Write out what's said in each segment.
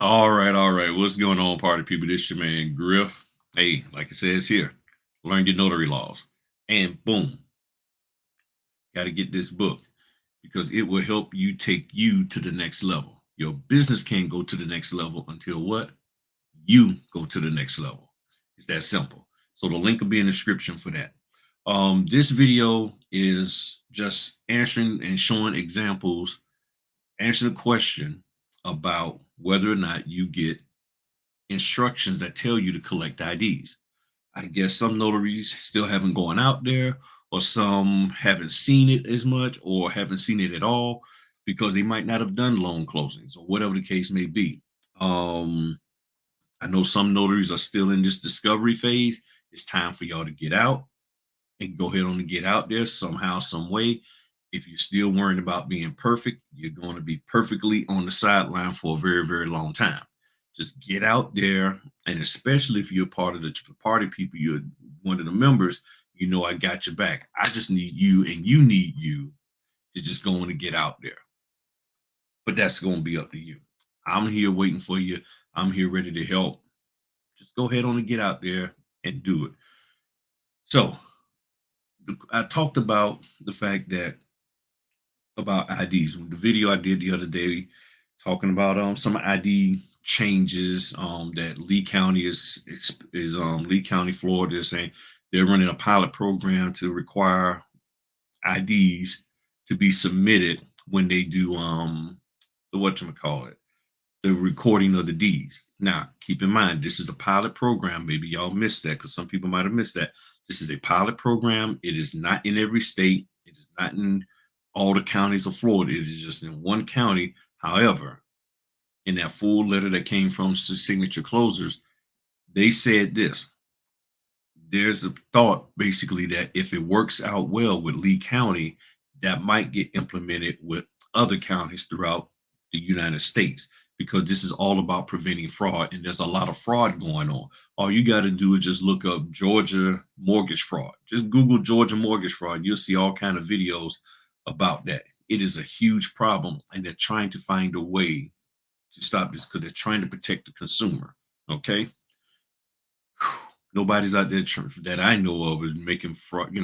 All right. What's going on, party people? This your man Griff. Hey, like it says here, learn your notary laws. And boom, got to get this book because it will help you take you to the next level. Your business can't go to the next level until what? You go to the next level. It's that simple. So the link will be in the description for that. This video is just answering and showing examples, answering the question about whether or not you get instructions that tell you to collect IDs. I guess some notaries still haven't gone out there, or some haven't seen it as much, or haven't seen it at all because they might not have done loan closings or whatever the case may be. Um, I know some notaries are still in this discovery phase. It's time for y'all to get out and go ahead on and get out there somehow, some way. If you're still worrying about being perfect, you're going to be perfectly on the sideline for a very, very long time. Just get out there, and especially if you're part of the party people, you're one of the members. You know, I got your back. I just need you, and you need you to just go on and get out there. But that's going to be up to you. I'm here waiting for you. I'm here ready to help. Just go ahead on and get out there and do it. So I talked about the fact that about IDs. The video I did the other day talking about some ID changes that Lee County is Lee County, Florida is saying they're running a pilot program to require IDs to be submitted when they do the whatchamacallit, the recording of the deeds. Now, keep in mind, this is a pilot program. Maybe y'all missed that because some people might have missed that. This is a pilot program. It is not in every state. It is not in all the counties of Florida. It is just in one county. However, in that full letter that came from Signature Closers, they said this. There's a thought basically that if it works out well with Lee County, that might get implemented with other counties throughout the United States because this is all about preventing fraud, and there's a lot of fraud going on. All you got to do is just look up Georgia mortgage fraud. Just Google Georgia mortgage fraud. You'll see all kind of videos about that. It is a huge problem, and they're trying to find a way to stop this because they're trying to protect the consumer. Okay, nobody's out there that I know of is making fraud.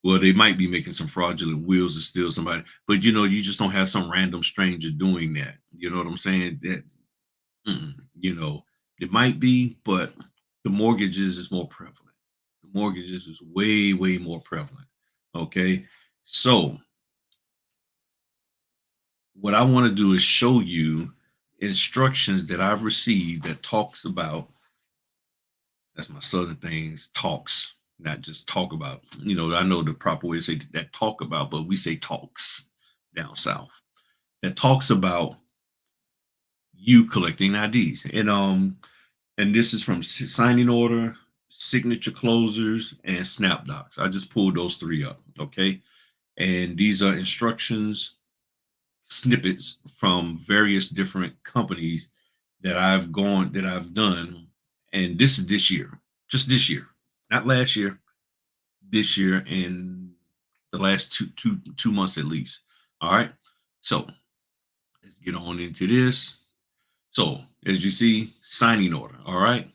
Well, they might be making some fraudulent wills to steal somebody, but you just don't have some random stranger doing that. You know what I'm saying? That you know, it might be, but the mortgages is more prevalent. The mortgages is way, way more prevalent. Okay, so what I want to do is show you instructions that I've received that talks about, that's my southern things, talks, not just talk about. I know the proper way to say that talk about, but we say talks down south. That talks about you collecting IDs. And this is from signing order, signature closers, and snap docs. I just pulled those three up. Okay. And these are instructions snippets from various different companies that I've done. And this is this year, just this year, not last year, this year, and the last two months at least. All right. So let's get on into this. So as you see, signing order. All right.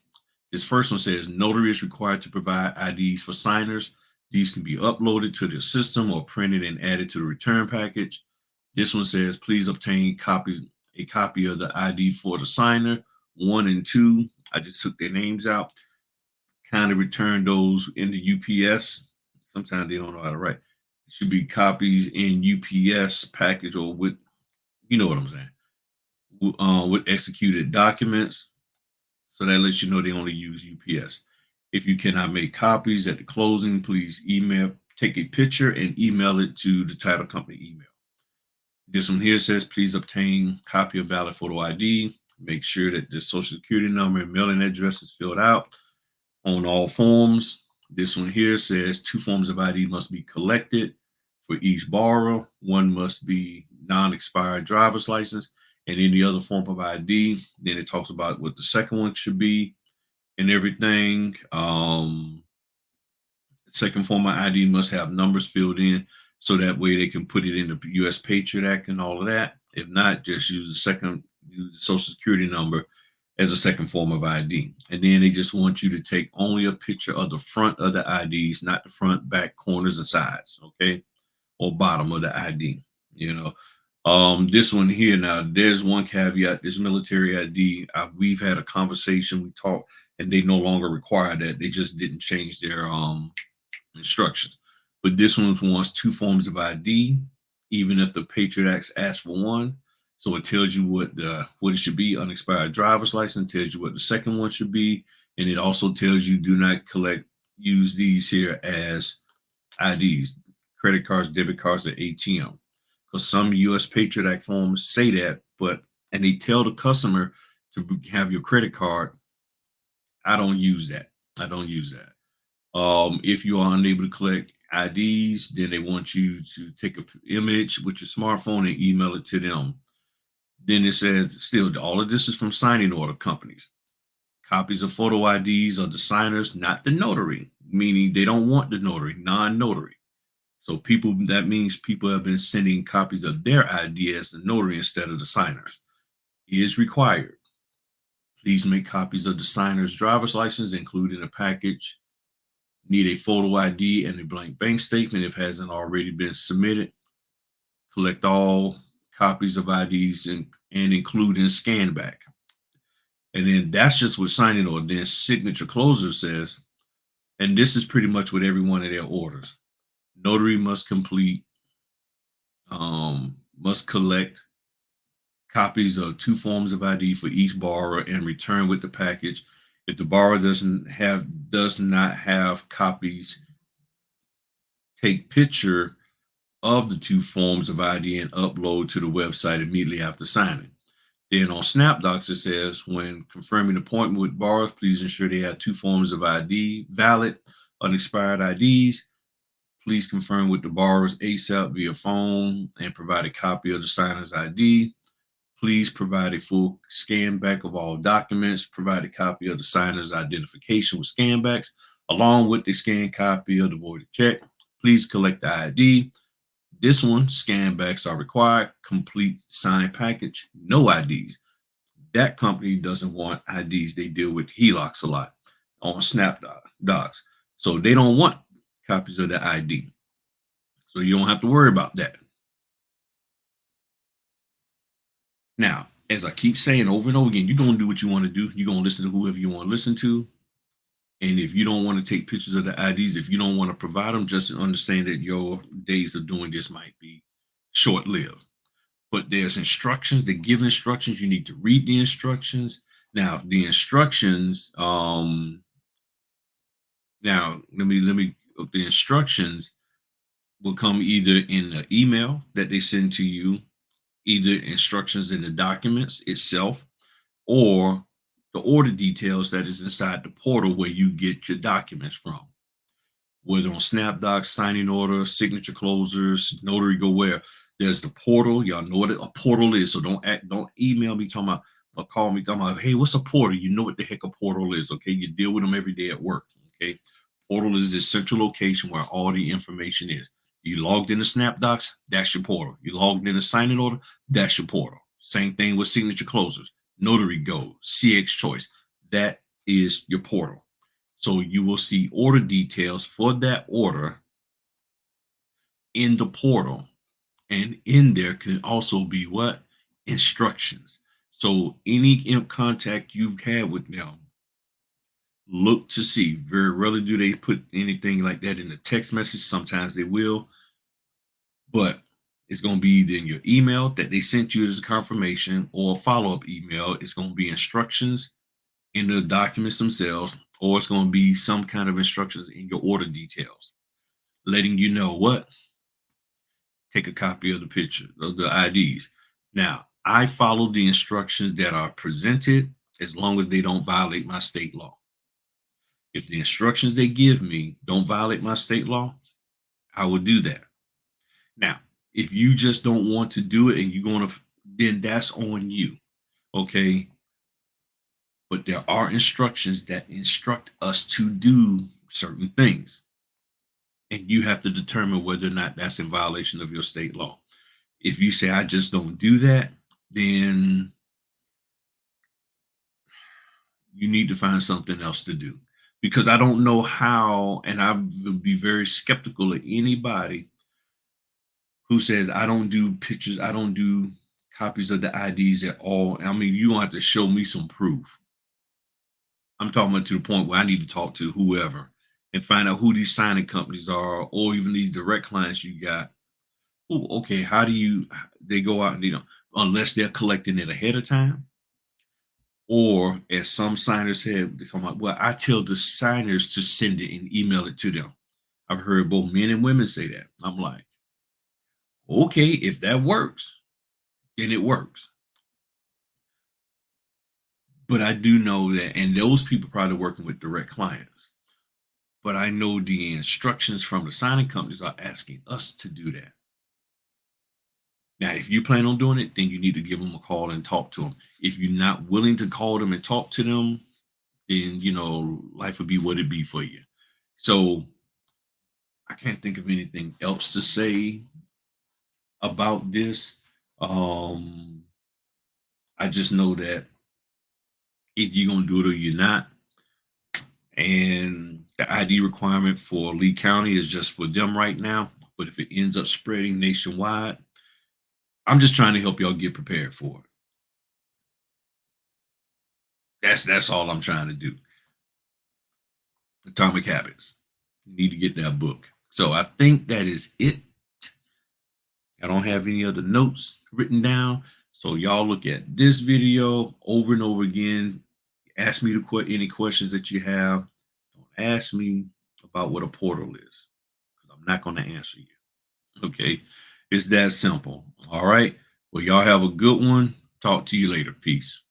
This first one says notary is required to provide IDs for signers. These can be uploaded to the system or printed and added to the return package. This one says please obtain a copy of the ID for the signer. 1 and 2, I just took their names out. Kind of return those in the UPS. Sometimes they don't know how to write. It should be copies in UPS package or with, you know what I'm saying, with executed documents. So that lets you know they only use UPS. If you cannot make copies at the closing, please take a picture and email it to the title company email. This one here says, please obtain copy of valid photo ID. Make sure that the social security number and mailing address is filled out on all forms. This one here says 2 forms of ID must be collected for each borrower. One must be non-expired driver's license and any other form of ID. Then it talks about what the second one should be and everything. Second form of ID must have numbers filled in so that way they can put it in the U.S. Patriot Act and all of that. If not, just use the second, use the social security number as a second form of ID. And then they just want you to take only a picture of the front of the IDs, not the front, back, corners, and sides, okay? Or bottom of the ID, you know. This one here now, there's one caveat. This military ID, we've had a conversation, we talked, and they no longer require that. They just didn't change their instructions. But this one wants two forms of ID, even if the Patriot Act asks for one. So it tells you what it should be. Unexpired driver's license tells you what the second one should be, and it also tells you do not use these here as IDs, credit cards, debit cards, or ATM. Because some U.S. Patriot Act forms say that, and they tell the customer to have your credit card. I don't use that. I don't use that. If you are unable to collect IDs, then they want you to take an image with your smartphone and email it to them. Then it says, still, all of this is from signing order companies. Copies of photo IDs of the signers, not the notary, meaning they don't want the notary, non-notary. So that means people have been sending copies of their ID as the notary instead of the signers. Is required. Please make copies of the signer's driver's license, including a package. Need a photo ID and a blank bank statement if it hasn't already been submitted. Collect all copies of IDs and including scan back. And then that's just what signing order. Then signature closer says, and this is pretty much with every one of their orders. Notary must collect copies of two forms of ID for each borrower and return with the package. If the borrower does not have copies, take picture of the two forms of ID and upload to the website immediately after signing. Then on SnapDocs, it says, when confirming appointment with borrowers, please ensure they have two forms of ID, valid, unexpired IDs. Please confirm with the borrowers ASAP via phone and provide a copy of the signer's ID. Please provide a full scan back of all documents. Provide a copy of the signer's identification with scan backs, along with the scanned copy of the voided check. Please collect the ID. This one, scan backs are required. Complete signed package, no IDs. That company doesn't want IDs. They deal with HELOCs a lot on SnapDocs. So they don't want copies of the ID. So you don't have to worry about that. Now, as I keep saying over and over again, you're going to do what you want to do. You're going to listen to whoever you want to listen to. And if you don't want to take pictures of the IDs, if you don't want to provide them, just understand that your days of doing this might be short-lived. But there's instructions. They give instructions. You need to read the instructions. Now, the instructions, the instructions will come either in the email that they send to you, either instructions in the documents itself, or the order details that is inside the portal where you get your documents from. Whether on SnapDocs, signing order, signature closers, Notary Go Where, there's the portal. Y'all know what a portal is, so don't email me talking about or call me talking about, hey, what's a portal? You know what the heck a portal is, okay? You deal with them every day at work, okay? Portal is this central location where all the information is. You logged into SnapDocs, that's your portal. You logged into signing order, that's your portal. Same thing with signature closers, Notary Go, CX Choice, that is your portal. So you will see order details for that order in the portal. And in there can also be what? Instructions. So any contact you've had with them, look to see. Very rarely do they put anything like that in the text message. Sometimes they will. But it's going to be either in your email that they sent you as a confirmation or a follow-up email. It's going to be instructions in the documents themselves, or it's going to be some kind of instructions in your order details, letting you know what? Take a copy of the picture of the IDs. Now, I follow the instructions that are presented as long as they don't violate my state law. If the instructions they give me don't violate my state law, I will do that. Now, if you just don't want to do it and you're going to, then that's on you. Okay. But there are instructions that instruct us to do certain things. And you have to determine whether or not that's in violation of your state law. If you say, I just don't do that, then you need to find something else to do, because I don't know how, and I would be very skeptical of anybody who says I don't do pictures, I don't do copies of the IDs at all. I mean, you want to show me some proof. I'm talking about to the point where I need to talk to whoever and find out who these signing companies are, or even these direct clients you got. Oh, okay. How do you? They go out and unless they're collecting it ahead of time, or as some signers said, they talking about, well, I tell the signers to send it and email it to them. I've heard both men and women say that. I'm like, okay, if that works, then it works. But I do know that, and those people probably working with direct clients. But I know the instructions from the signing companies are asking us to do that. Now, if you plan on doing it, then you need to give them a call and talk to them. If you're not willing to call them and talk to them, then life would be what it be for you. So I can't think of anything else to say about this. Um, I just know that if you're gonna do it or you're not, and the ID requirement for Lee County is just for them right now. But if it ends up spreading nationwide, I'm just trying to help y'all get prepared for it. That's all I'm trying to do. Atomic Habits. You need to get that book. So I think that is it. I don't have any other notes written down. So y'all look at this video over and over again. Ask me any questions that you have. Don't ask me about what a portal is, because I'm not going to answer you. Okay. It's that simple. All right. Well, y'all have a good one. Talk to you later. Peace.